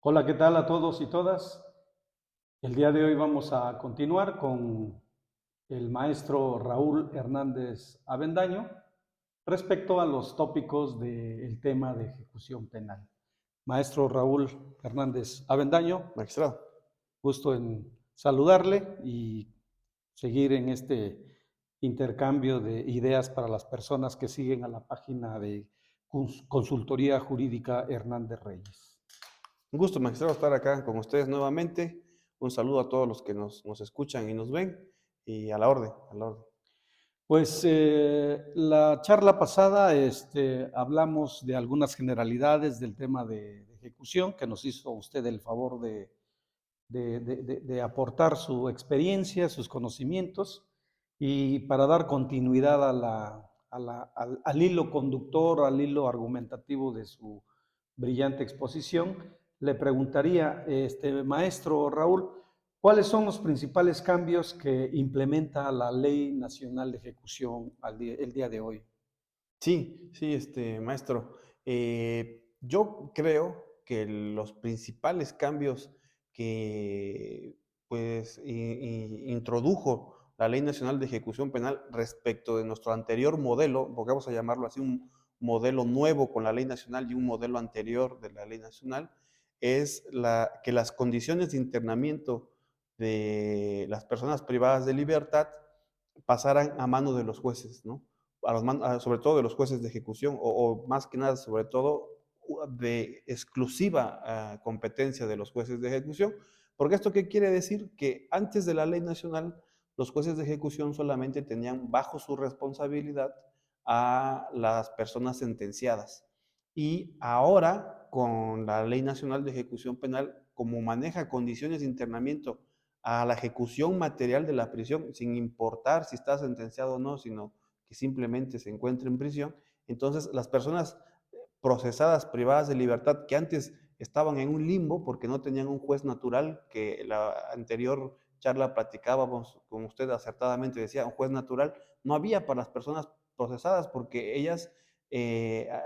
Hola, ¿qué tal a todos y todas? El día de hoy vamos a continuar con el maestro Raúl Hernández Avendaño respecto a los tópicos del tema de ejecución penal. Maestro Raúl Hernández Avendaño, Magistrado. gusto en saludarle y seguir en este intercambio de ideas para las personas que siguen a la página de Consultoría Jurídica Hernández Reyes. Un gusto, magistrado, estar acá con ustedes nuevamente. Un saludo a todos los que nos escuchan y nos ven. Y a la orden, a la orden. Pues la charla pasada hablamos de algunas generalidades del tema de ejecución, que nos hizo usted el favor de aportar su experiencia, sus conocimientos, y para dar continuidad al hilo conductor, al hilo argumentativo de su brillante exposición, le preguntaría, maestro Raúl, ¿cuáles son los principales cambios que implementa la Ley Nacional de Ejecución el día de hoy? Sí, sí, maestro. Yo creo que los principales cambios que pues introdujo la Ley Nacional de Ejecución Penal respecto de nuestro anterior modelo, porque vamos a llamarlo así, un modelo nuevo con la Ley Nacional y un modelo anterior de la Ley Nacional, es que las condiciones de internamiento de las personas privadas de libertad pasaran a manos de los jueces, ¿no? Sobre todo de los jueces de ejecución, o más que nada, sobre todo, de exclusiva competencia de los jueces de ejecución. Porque esto qué quiere decir? Que antes de la ley nacional, los jueces de ejecución solamente tenían bajo su responsabilidad a las personas sentenciadas. Y ahora, con la ley nacional de ejecución penal, como maneja condiciones de internamiento a la ejecución material de la prisión, sin importar si está sentenciado o no, sino que simplemente se encuentre en prisión. Entonces, las personas procesadas privadas de libertad que antes estaban en un limbo porque no tenían un juez natural, que la anterior charla platicábamos, como usted acertadamente decía, un juez natural, no había para las personas procesadas porque ellas,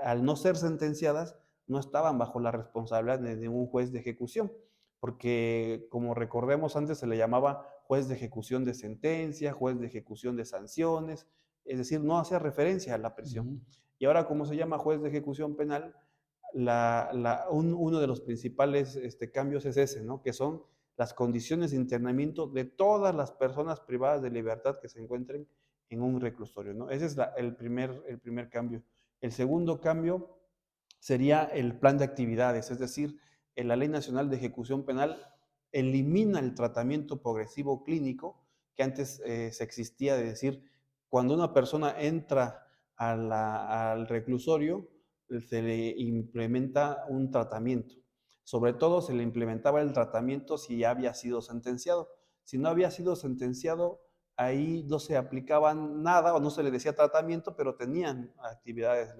al no ser sentenciadas, no estaban bajo la responsabilidad de un juez de ejecución, porque como recordemos antes se le llamaba juez de ejecución de sentencia, juez de ejecución de sanciones, es decir, no hacía referencia a la prisión. Ujú. Y ahora, como se llama juez de ejecución penal, uno de los principales cambios es ese, ¿no? Que son las condiciones de internamiento de todas las personas privadas de libertad que se encuentren en un reclusorio, ¿no? Ese es el primer cambio. El segundo cambio sería el plan de actividades, es decir, en la Ley Nacional de Ejecución Penal elimina el tratamiento progresivo clínico que antes se existía, de decir, cuando una persona entra al reclusorio, se le implementa un tratamiento. Sobre todo se le implementaba el tratamiento si ya había sido sentenciado. Si no había sido sentenciado, ahí no se aplicaba nada o no se le decía tratamiento, pero tenían actividades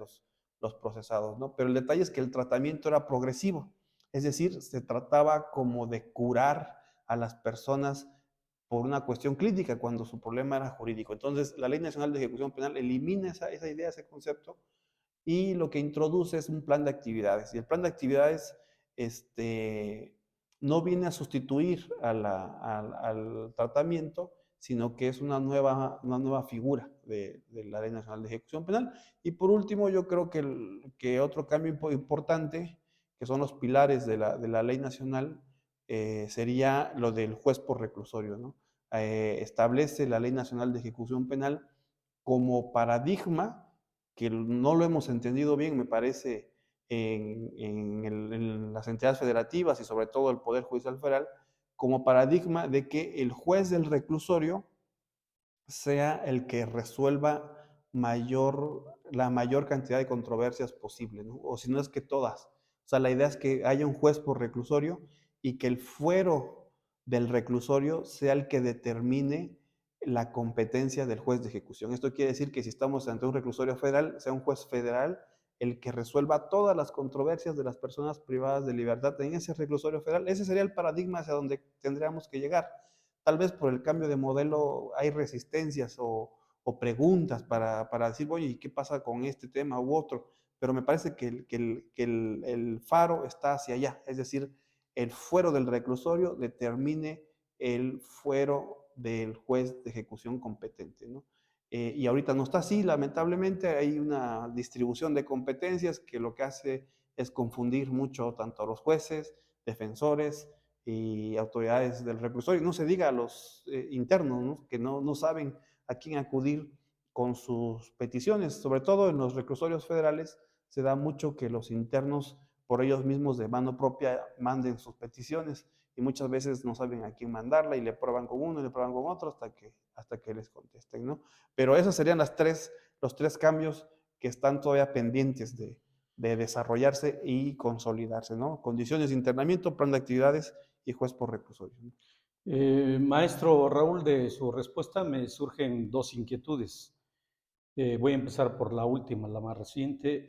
los procesados, ¿no? Pero el detalle es que el tratamiento era progresivo, es decir, se trataba como de curar a las personas por una cuestión clínica cuando su problema era jurídico. Entonces, la Ley Nacional de Ejecución Penal elimina esa idea, ese concepto, y lo que introduce es un plan de actividades. Y el plan de actividades no viene a sustituir al tratamiento, sino que es una nueva figura de la Ley Nacional de Ejecución Penal. Y por último, yo creo que otro cambio importante, que son los pilares de la Ley Nacional, sería lo del juez por reclusorio, ¿no? Establece la Ley Nacional de Ejecución Penal como paradigma, que no lo hemos entendido bien, me parece, en las entidades federativas y sobre todo el Poder Judicial Federal, como paradigma de que el juez del reclusorio sea el que resuelva la mayor cantidad de controversias posible, ¿no? O si no es que todas. O sea, la idea es que haya un juez por reclusorio y que el fuero del reclusorio sea el que determine la competencia del juez de ejecución. Esto quiere decir que si estamos ante un reclusorio federal, sea un juez federal el que resuelva todas las controversias de las personas privadas de libertad en ese reclusorio federal. Ese sería el paradigma hacia donde tendríamos que llegar. Tal vez por el cambio de modelo hay resistencias o preguntas para decir, oye, ¿y qué pasa con este tema u otro? Pero me parece que el faro está hacia allá, es decir, el fuero del reclusorio determine el fuero del juez de ejecución competente, ¿no? Y ahorita no está así, lamentablemente hay una distribución de competencias que lo que hace es confundir mucho tanto a los jueces, defensores y autoridades del reclusorio. No se diga a los internos, ¿no? Que no saben a quién acudir con sus peticiones. Sobre todo en los reclusorios federales se da mucho que los internos por ellos mismos de mano propia manden sus peticiones y muchas veces no saben a quién mandarla y le prueban con uno y le prueban con otro hasta que les contesten, ¿no? Pero esos serían los tres cambios que están todavía pendientes de desarrollarse y consolidarse, ¿no? Condiciones de internamiento, plan de actividades y juez por reclusorio, ¿no? Maestro Raúl, de su respuesta me surgen dos inquietudes. Voy a empezar por la última, la más reciente.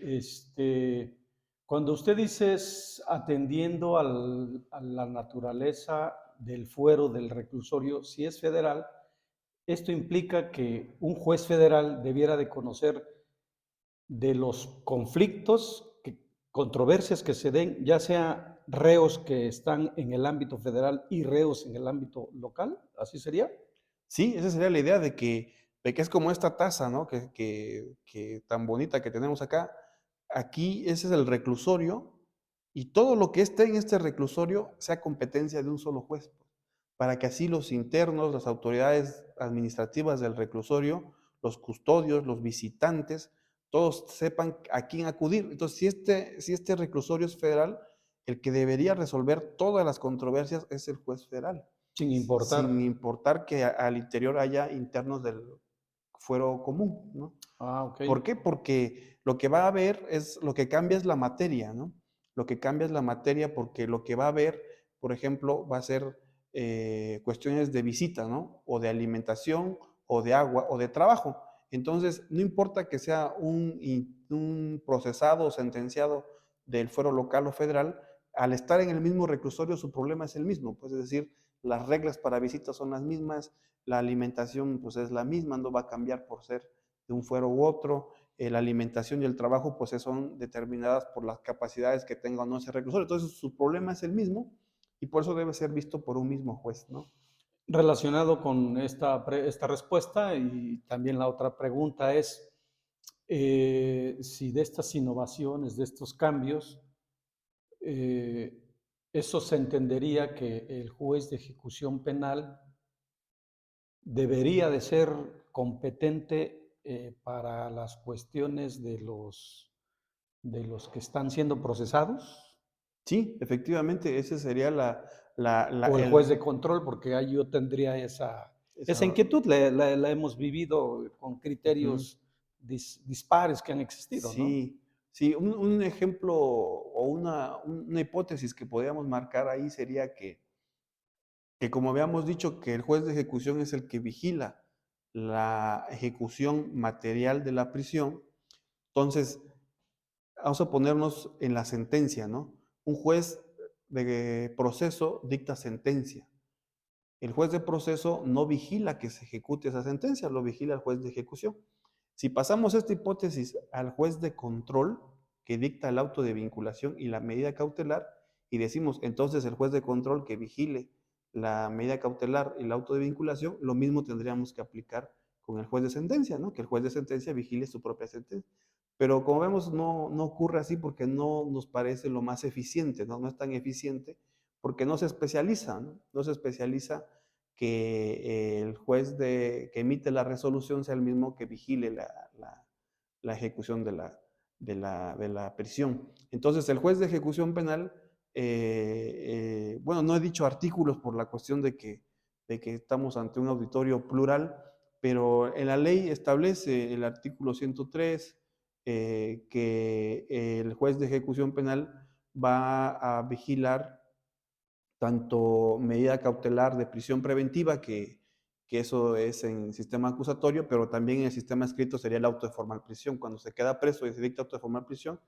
Cuando usted dice atendiendo a la naturaleza del fuero del reclusorio, si es federal, esto implica que un juez federal debiera de conocer de los conflictos, controversias que se den, ya sea reos que están en el ámbito federal y reos en el ámbito local, ¿así sería? Sí, esa sería la idea de que es como esta taza, ¿no? Que tan bonita que tenemos acá. Aquí ese es el reclusorio y todo lo que esté en este reclusorio sea competencia de un solo juez, pues, para que así los internos, las autoridades administrativas del reclusorio, los custodios, los visitantes, todos sepan a quién acudir. Entonces, si este reclusorio es federal, el que debería resolver todas las controversias es el juez federal Sin importar. sin importar que al interior haya internos del fuero común, ¿no? Ah, ok. ¿Por qué? Porque lo que va a haber lo que cambia es la materia, ¿no? Lo que cambia es la materia porque lo que va a haber, por ejemplo, va a ser cuestiones de visita, ¿no? O de alimentación, o de agua, o de trabajo. Entonces, no importa que sea un procesado o sentenciado del fuero local o federal, al estar en el mismo reclusorio su problema es el mismo, pues es decir, las reglas para visitas son las mismas, la alimentación pues es la misma, no va a cambiar por ser de un fuero u otro, la alimentación y el trabajo pues son determinadas por las capacidades que tenga o no ese reclusorio, entonces su problema es el mismo y por eso debe ser visto por un mismo juez, ¿no? Relacionado con esta respuesta y también la otra pregunta es si de estas innovaciones, de estos cambios, eh, eso se entendería que el juez de ejecución penal debería de ser competente para las cuestiones de los que están siendo procesados, Sí, efectivamente, ese sería o el juez de control, porque ahí yo tendría esa esa, inquietud, la hemos vivido con ujú. criterios dispares que han existido, ¿no? Sí, sí, un ejemplo o una hipótesis que podríamos marcar ahí sería que como habíamos dicho, que el juez de ejecución es el que vigila la ejecución material de la prisión, entonces vamos a ponernos en la sentencia, ¿no? Un juez de proceso dicta sentencia. El juez de proceso no vigila que se ejecute esa sentencia, lo vigila el juez de ejecución. Si pasamos esta hipótesis al juez de control, que dicta el auto de vinculación y la medida cautelar, y decimos entonces el juez de control que vigile la medida cautelar y el auto de vinculación, lo mismo tendríamos que aplicar con el juez de sentencia, ¿no? Que el juez de sentencia vigile su propia sentencia. Pero como vemos, no ocurre así porque no nos parece lo más eficiente, ¿no? No es tan eficiente porque no se especializa, ¿no? No se especializa que el juez que emite la resolución sea el mismo que vigile la ejecución de la prisión. Entonces, el juez de ejecución penal, bueno, no he dicho artículos por la cuestión de que estamos ante un auditorio plural, pero en la ley establece el artículo 103 que el juez de ejecución penal va a vigilar tanto medida cautelar de prisión preventiva, que eso es en sistema acusatorio, pero también en el sistema escrito sería el auto de formal prisión. Cuando se queda preso y se dicta auto de formal prisión,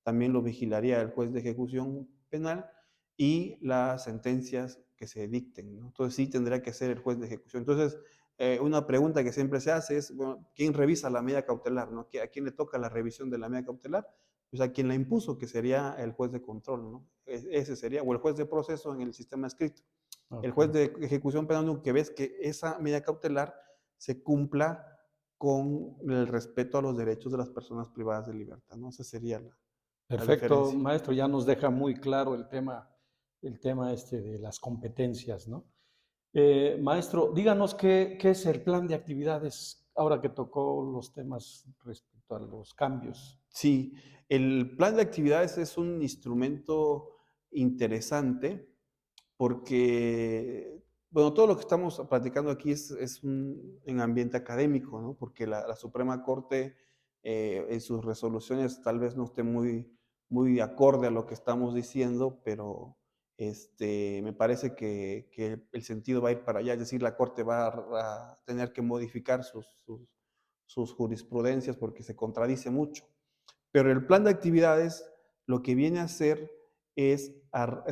también lo vigilaría el juez de ejecución penal y las sentencias que se dicten, ¿no? Entonces sí tendría que ser el juez de ejecución. Entonces, una pregunta que siempre se hace es, bueno, ¿quién revisa la medida cautelar, no? ¿A quién le toca la revisión de la medida cautelar? o sea, quien la impuso, que sería el juez de control, ¿no? Ese sería, o el juez de proceso en el sistema escrito. El Ok. juez de ejecución penal lo que ves que esa medida cautelar se cumpla con el respeto a los derechos de las personas privadas de libertad, ¿no? Esa sería la Perfecto, diferencia. maestro, ya nos deja muy claro el tema este de las competencias, ¿no? Maestro, díganos qué es el plan de actividades ahora que tocó los temas respecto a los cambios. Sí, el plan de actividades es un instrumento interesante porque, bueno, todo lo que estamos platicando aquí es en ambiente académico, ¿no? Porque la Suprema Corte en sus resoluciones tal vez no esté muy acorde a lo que estamos diciendo, pero me parece que el sentido va a ir para allá, es decir, la Corte va a tener que modificar sus jurisprudencias porque se contradice mucho. Pero el plan de actividades lo que viene a hacer es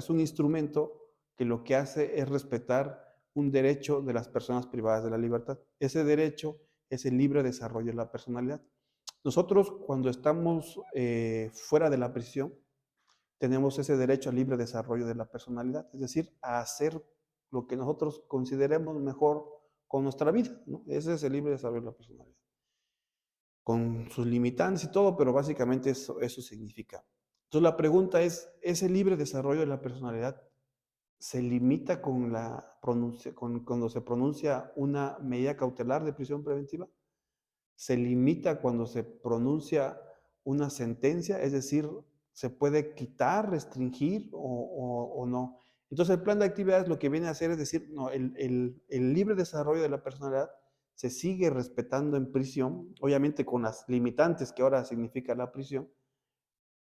un instrumento que lo que hace es respetar un derecho de las personas privadas de la libertad. Ese derecho es el libre desarrollo de la personalidad. Nosotros cuando estamos fuera de la prisión, tenemos ese derecho al libre desarrollo de la personalidad, es decir, a hacer lo que nosotros consideremos mejor con nuestra vida, ¿no? Ese es el libre desarrollo de la personalidad con sus limitantes y todo, pero básicamente eso significa. Entonces la pregunta es, ¿ese libre desarrollo de la personalidad se limita con cuando se pronuncia una medida cautelar de prisión preventiva? ¿Se limita cuando se pronuncia una sentencia? Es decir, ¿se puede quitar, restringir o no? Entonces el plan de actividades lo que viene a hacer es decir, no, el libre desarrollo de la personalidad se sigue respetando en prisión, obviamente con las limitantes que ahora significa la prisión,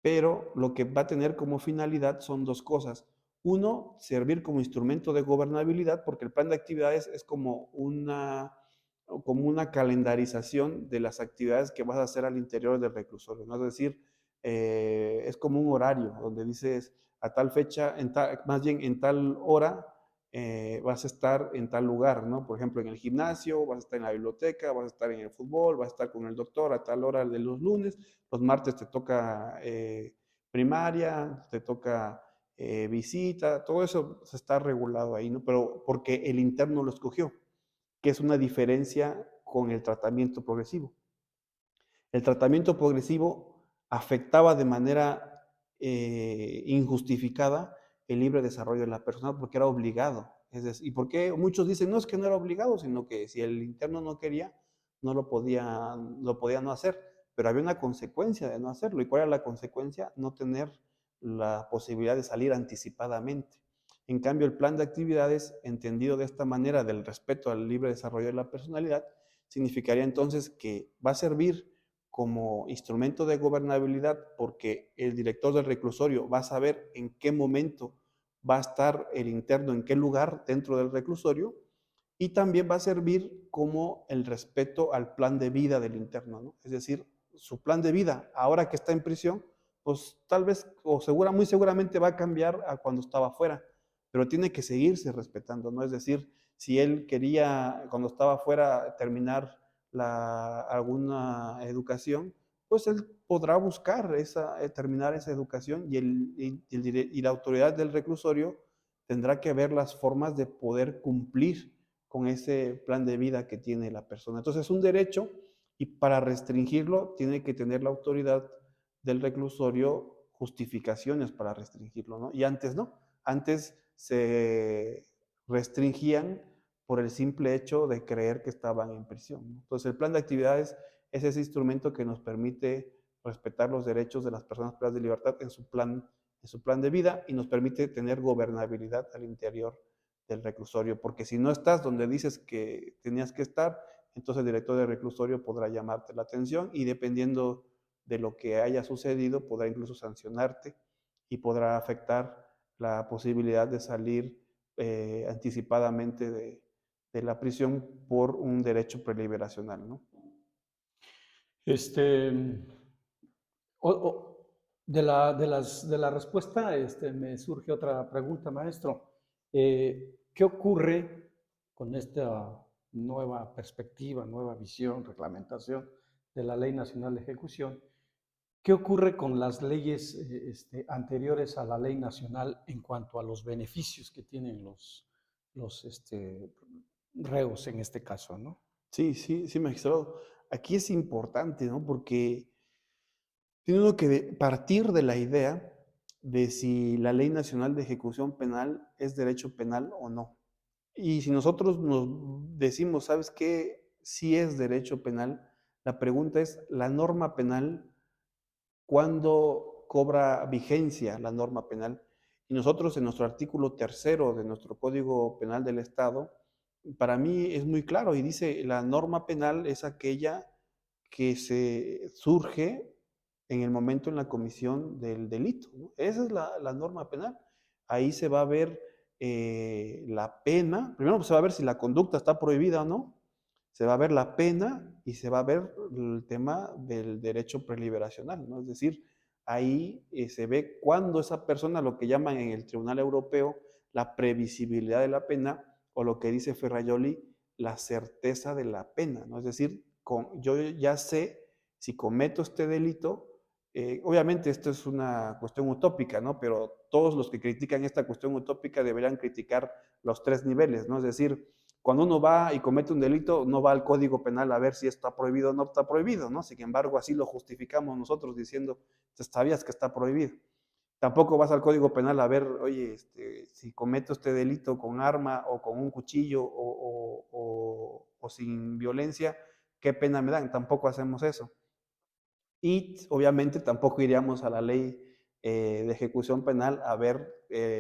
pero lo que va a tener como finalidad son dos cosas. Uno, servir como instrumento de gobernabilidad, porque el plan de actividades es como una calendarización de las actividades que vas a hacer al interior del reclusorio, ¿no? Es decir, es como un horario donde dices a tal fecha, más bien en tal hora, vas a estar en tal lugar, ¿no? Por ejemplo, en el gimnasio, vas a estar en la biblioteca, vas a estar en el fútbol, vas a estar con el doctor a tal hora de los lunes, los martes te toca primaria, te toca visita, todo eso se está regulado ahí, ¿no? Pero porque el interno lo escogió, que es una diferencia con el tratamiento progresivo. El tratamiento progresivo afectaba de manera injustificada el libre desarrollo de la persona porque era obligado. Es decir, ¿y por qué muchos dicen no es que no era obligado, sino que si el interno no quería, no lo podía no hacer? Pero había una consecuencia de no hacerlo. ¿Y cuál era la consecuencia? No tener la posibilidad de salir anticipadamente. En cambio, el plan de actividades, entendido de esta manera del respeto al libre desarrollo de la personalidad, significaría entonces que va a servir como instrumento de gobernabilidad porque el director del reclusorio va a saber en qué momento va a estar el interno, en qué lugar dentro del reclusorio, y también va a servir como el respeto al plan de vida del interno, ¿no? Es decir, su plan de vida, ahora que está en prisión, pues tal vez muy seguramente va a cambiar a cuando estaba fuera, pero tiene que seguirse respetando, ¿no? Es decir, si él quería cuando estaba fuera terminar alguna educación, pues él podrá buscar terminar esa educación y la autoridad del reclusorio tendrá que ver las formas de poder cumplir con ese plan de vida que tiene la persona. Entonces es un derecho y para restringirlo tiene que tener la autoridad del reclusorio justificaciones para restringirlo, ¿no? Y antes no, antes se restringían por el simple hecho de creer que estaban en prisión, ¿no? Entonces el plan de actividades es ese instrumento que nos permite respetar los derechos de las personas privadas de libertad en su plan de vida y nos permite tener gobernabilidad al interior del reclusorio, porque si no estás donde dices que tenías que estar, entonces el director del reclusorio podrá llamarte la atención y dependiendo de lo que haya sucedido, podrá incluso sancionarte y podrá afectar la posibilidad de salir anticipadamente de la prisión por un derecho preliberacional, ¿no? Este, de la respuesta me surge otra pregunta, maestro. ¿Qué ocurre con esta nueva perspectiva, nueva visión, reglamentación de la Ley Nacional de Ejecución? ¿Qué ocurre con las leyes anteriores a la ley nacional en cuanto a los beneficios que tienen los reos en este caso, ¿no? Sí, sí, sí, magistrado. Aquí es importante, ¿no? Porque tiene uno que partir de la idea de si la Ley Nacional de Ejecución Penal es derecho penal o no. Y si nosotros nos decimos, ¿sabes qué? Si es derecho penal, la pregunta es, ¿la norma penal cuándo cobra vigencia la norma penal? Y nosotros en nuestro artículo tercero de nuestro Código Penal del Estado, para mí es muy claro y dice, la norma penal es aquella que se surge en el momento en la comisión del delito, ¿no? Esa es la norma penal. Ahí se va a ver la pena, primero pues, se va a ver si la conducta está prohibida o no, se va a ver la pena y se va a ver el tema del derecho preliberacional, ¿no? Es decir, ahí se ve cuándo esa persona, lo que llaman en el Tribunal Europeo, la previsibilidad de la pena, o lo que dice Ferrajoli, la certeza de la pena, ¿no? Es decir, yo ya sé si cometo este delito, obviamente esto es una cuestión utópica, ¿no? Pero todos los que critican esta cuestión utópica deberían criticar los tres niveles, ¿no? Es decir, cuando uno va y comete un delito, no va al Código Penal a ver si está prohibido o no está prohibido, ¿no? Sin embargo, así lo justificamos nosotros diciendo, sabías que está prohibido. Tampoco vas al Código Penal a ver, oye, si cometo este delito con arma o con un cuchillo o sin violencia, ¿qué pena me dan? Tampoco hacemos eso. Y obviamente tampoco iríamos a la ley de ejecución penal a ver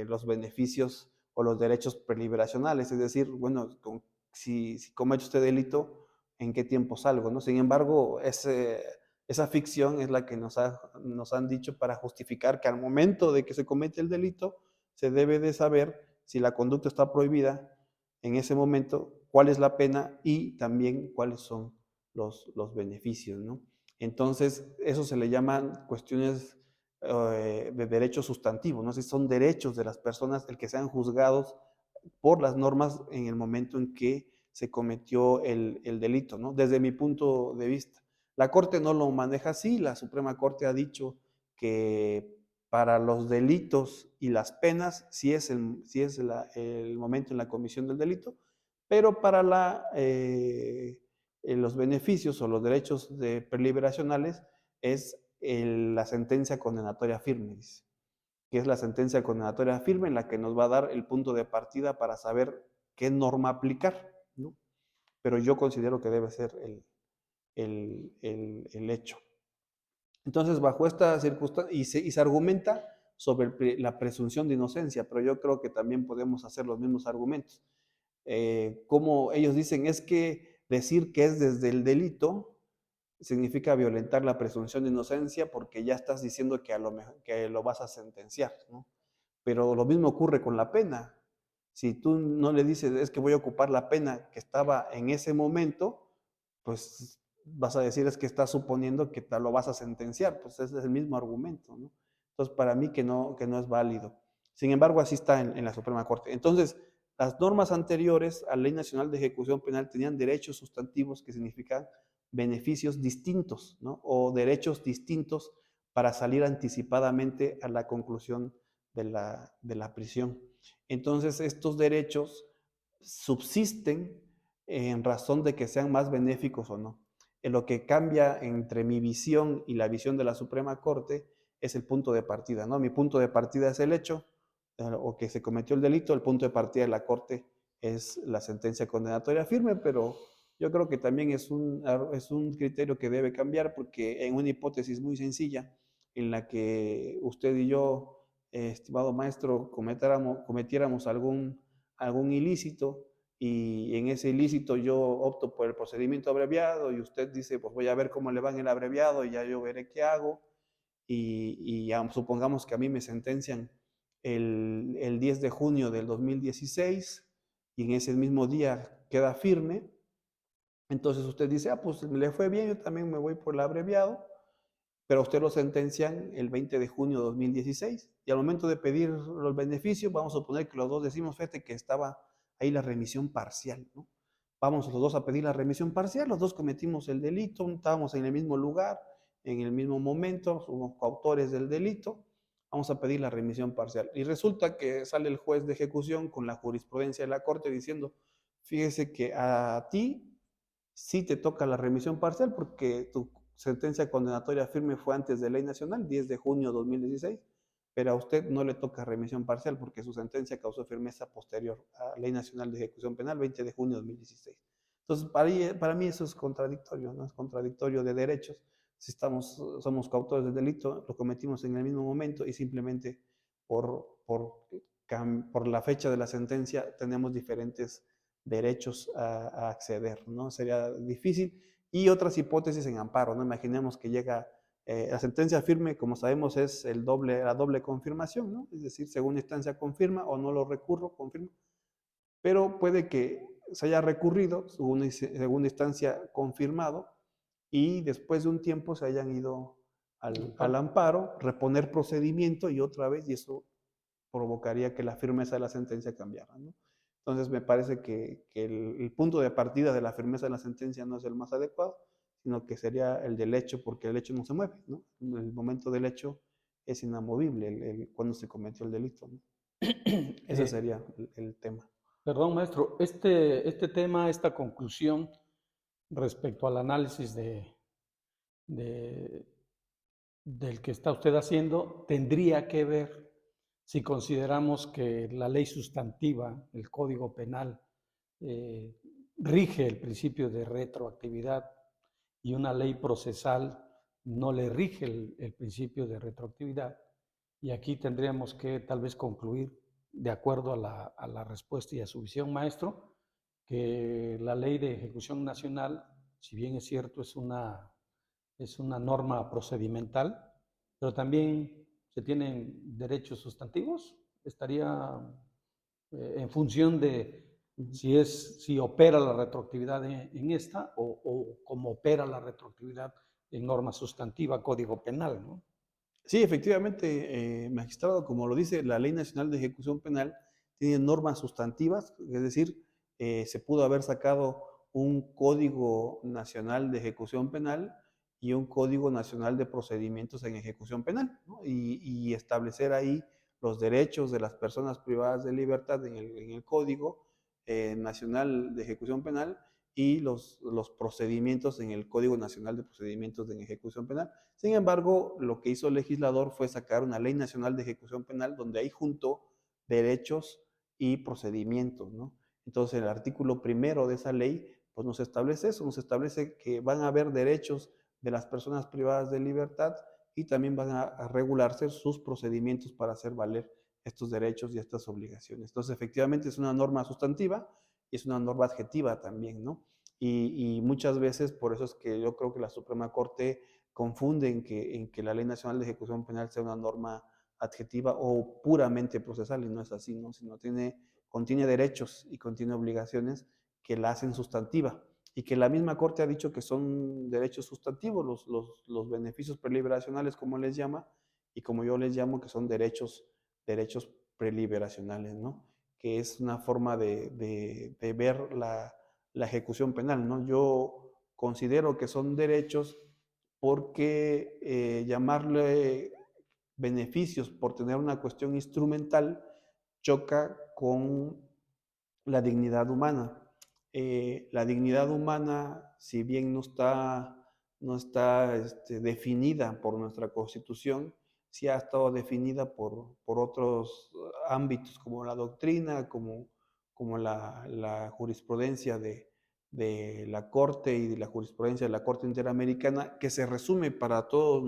los beneficios o los derechos preliberacionales, es decir, bueno, si cometo este delito, ¿en qué tiempo salgo? ¿No? Sin embargo, esa ficción es la que nos han dicho para justificar que al momento de que se comete el delito, se debe de saber si la conducta está prohibida en ese momento, cuál es la pena y también cuáles son los beneficios, ¿no? Entonces, eso se le llaman cuestiones de derechos sustantivos, ¿no? Si son derechos de las personas el que sean juzgados por las normas en el momento en que se cometió el delito, ¿no? Desde mi punto de vista. La Corte no lo maneja así, la Suprema Corte ha dicho que para los delitos y las penas sí es el momento en la comisión del delito, pero para los beneficios o los derechos preliberacionales es la sentencia condenatoria firme, dice, que es la sentencia condenatoria firme en la que nos va a dar el punto de partida para saber qué norma aplicar, ¿no? Pero yo considero que debe ser el hecho. Entonces, bajo esta circunstancia, y se argumenta sobre la presunción de inocencia, pero yo creo que también podemos hacer los mismos argumentos. Como ellos dicen, es que decir que es desde el delito significa violentar la presunción de inocencia porque ya estás diciendo que, que lo vas a sentenciar, ¿no? Pero lo mismo ocurre con la pena. Si tú no le dices, es que voy a ocupar la pena que estaba en ese momento, pues vas a decir es que estás suponiendo que te lo vas a sentenciar, pues ese es el mismo argumento, ¿no? Entonces, para mí que no es válido. Sin embargo, así está en la Suprema Corte. Entonces, las normas anteriores a la Ley Nacional de Ejecución Penal tenían derechos sustantivos que significan beneficios distintos, ¿no? O derechos distintos para salir anticipadamente a la conclusión de la prisión. Entonces, estos derechos subsisten en razón de que sean más benéficos o no. En lo que cambia entre mi visión y la visión de la Suprema Corte es el punto de partida, ¿no? Mi punto de partida es el hecho, o que se cometió el delito, el punto de partida de la Corte es la sentencia condenatoria firme, pero yo creo que también es un criterio que debe cambiar porque en una hipótesis muy sencilla en la que usted y yo, estimado maestro, cometiéramos algún ilícito y en ese ilícito yo opto por el procedimiento abreviado y usted dice, pues voy a ver cómo le va en el abreviado y ya yo veré qué hago y supongamos que a mí me sentencian el 10 de junio del 2016 y en ese mismo día queda firme, entonces usted dice, ah, pues le fue bien, yo también me voy por el abreviado, pero a usted lo sentencian el 20 de junio de 2016 y al momento de pedir los beneficios, vamos a suponer que los dos decimos, fíjate que estaba ahí la remisión parcial, ¿no? Vamos los dos a pedir la remisión parcial, los dos cometimos el delito, estábamos en el mismo lugar en el mismo momento, somos coautores del delito, vamos a pedir la remisión parcial. Y resulta que sale el juez de ejecución con la jurisprudencia de la Corte diciendo, fíjese que a ti sí te toca la remisión parcial porque tu sentencia condenatoria firme fue antes de ley nacional, 10 de junio de 2016, pero a usted no le toca remisión parcial porque su sentencia causó firmeza posterior a Ley Nacional de Ejecución Penal, 20 de junio de 2016. Entonces, para mí eso es contradictorio, ¿no? Es contradictorio de derechos. Si somos coautores del delito, lo cometimos en el mismo momento y simplemente por la fecha de la sentencia tenemos diferentes derechos a acceder, ¿no? Sería difícil. Y otras hipótesis en amparo, ¿no? Imaginemos que llega la sentencia firme, como sabemos, es la doble confirmación, ¿no? Es decir, segunda instancia confirma o no lo recurro, confirma. Pero puede que se haya recurrido, segunda instancia confirmado, y después de un tiempo se hayan ido al amparo, reponer procedimiento y otra vez, y eso provocaría que la firmeza de la sentencia cambiara, ¿no? Entonces me parece que el punto de partida de la firmeza de la sentencia no es el más adecuado, sino que sería el del hecho, porque el hecho no se mueve, ¿no? El momento del hecho es inamovible, cuando se cometió el delito, ¿no? Ese sería el tema. Perdón, maestro, este tema, esta conclusión respecto al análisis de- del que está usted haciendo, tendría que ver si consideramos que la ley sustantiva, el Código Penal, eh, rige el principio de retroactividad y una ley procesal no le rige el principio de retroactividad. Y aquí tendríamos que tal vez concluir, de acuerdo a la respuesta y a su visión, maestro, que la ley de ejecución nacional, si bien es cierto, es una norma procedimental, pero también se tienen derechos sustantivos. Estaría en función de si opera la retroactividad en esta o cómo opera la retroactividad en norma sustantiva, código penal, ¿no? Sí, efectivamente, magistrado, como lo dice la Ley Nacional de Ejecución Penal, tiene normas sustantivas, es decir, se pudo haber sacado un Código Nacional de Ejecución Penal y un Código Nacional de Procedimientos en Ejecución Penal, ¿no? Y establecer ahí los derechos de las personas privadas de libertad en el Código Nacional de Ejecución Penal y los procedimientos en el Código Nacional de Procedimientos en Ejecución Penal. Sin embargo, lo que hizo el legislador fue sacar una ley nacional de ejecución penal donde ahí juntó derechos y procedimientos, ¿no? Entonces, el artículo primero de esa ley, pues nos establece eso, nos establece que van a haber derechos de las personas privadas de libertad y también van a regularse sus procedimientos para hacer valer estos derechos y estas obligaciones. Entonces, efectivamente, es una norma sustantiva y es una norma adjetiva también, ¿no? Y muchas veces, por eso es que yo creo que la Suprema Corte confunde en que la Ley Nacional de Ejecución Penal sea una norma adjetiva o puramente procesal, y no es así, ¿no? Sino contiene derechos y contiene obligaciones que la hacen sustantiva y que la misma Corte ha dicho que son derechos sustantivos, los beneficios preliberacionales, como les llama, y como yo les llamo, que son derechos preliberacionales, ¿no? Que es una forma de ver la ejecución penal, ¿no? Yo considero que son derechos porque llamarle beneficios por tener una cuestión instrumental choca con la dignidad humana. La dignidad humana, si bien no está definida por nuestra Constitución, sí ha estado definida por otros ámbitos como la doctrina, como la jurisprudencia de la Corte y de la jurisprudencia de la Corte Interamericana, que se resume para todos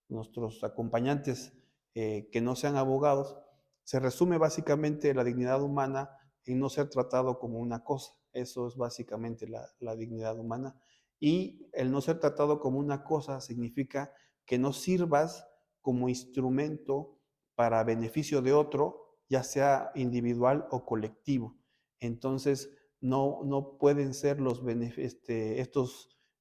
nuestros acompañantes que no sean abogados, se resume básicamente la dignidad humana en no ser tratado como una cosa. Eso es básicamente la dignidad humana. Y el no ser tratado como una cosa significa que no sirvas como instrumento para beneficio de otro, ya sea individual o colectivo. Entonces, no pueden ser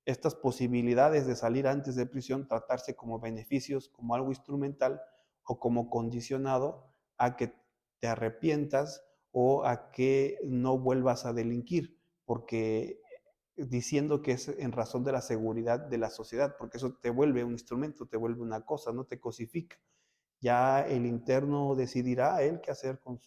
estas posibilidades de salir antes de prisión tratarse como beneficios, como algo instrumental o como condicionado a que te arrepientas o a que no vuelvas a delinquir, porque diciendo que es en razón de la seguridad de la sociedad, porque eso te vuelve un instrumento, te vuelve una cosa, no te cosifica. Ya el interno decidirá él qué hacer con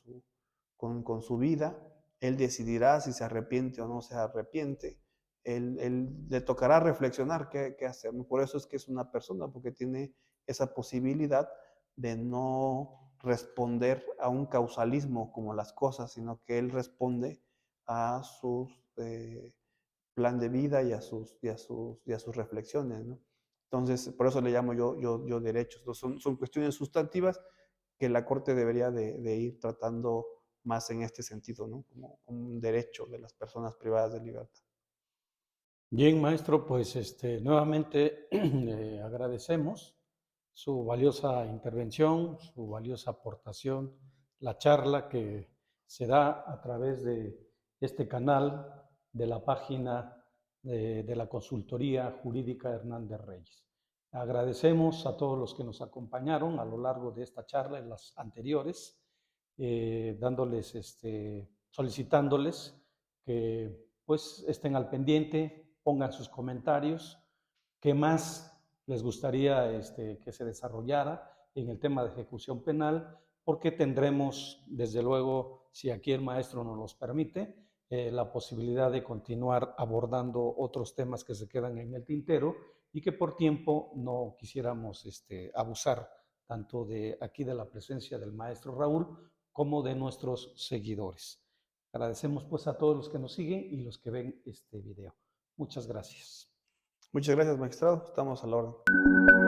su vida, él decidirá si se arrepiente o no se arrepiente, él le tocará reflexionar qué hacer. Por eso es que es una persona, porque tiene esa posibilidad de no responder a un causalismo como las cosas, sino que él responde a su plan de vida y a sus reflexiones, ¿no? Entonces, por eso le llamo yo derechos. Son cuestiones sustantivas que la Corte debería de ir tratando más en este sentido, ¿no? Como un derecho de las personas privadas de libertad. Bien, maestro, pues nuevamente le agradecemos su valiosa intervención, su valiosa aportación, la charla que se da a través de este canal de la página de la Consultoría Jurídica Hernández Reyes. Agradecemos a todos los que nos acompañaron a lo largo de esta charla y las anteriores, dándoles, solicitándoles que pues estén al pendiente, pongan sus comentarios, qué más les gustaría que se desarrollara en el tema de ejecución penal, porque tendremos, desde luego, si aquí el maestro nos los permite, la posibilidad de continuar abordando otros temas que se quedan en el tintero y que por tiempo no quisiéramos abusar tanto de aquí de la presencia del maestro Raúl como de nuestros seguidores. Agradecemos pues a todos los que nos siguen y los que ven este video. Muchas gracias. Muchas gracias, magistrado. Estamos a la orden.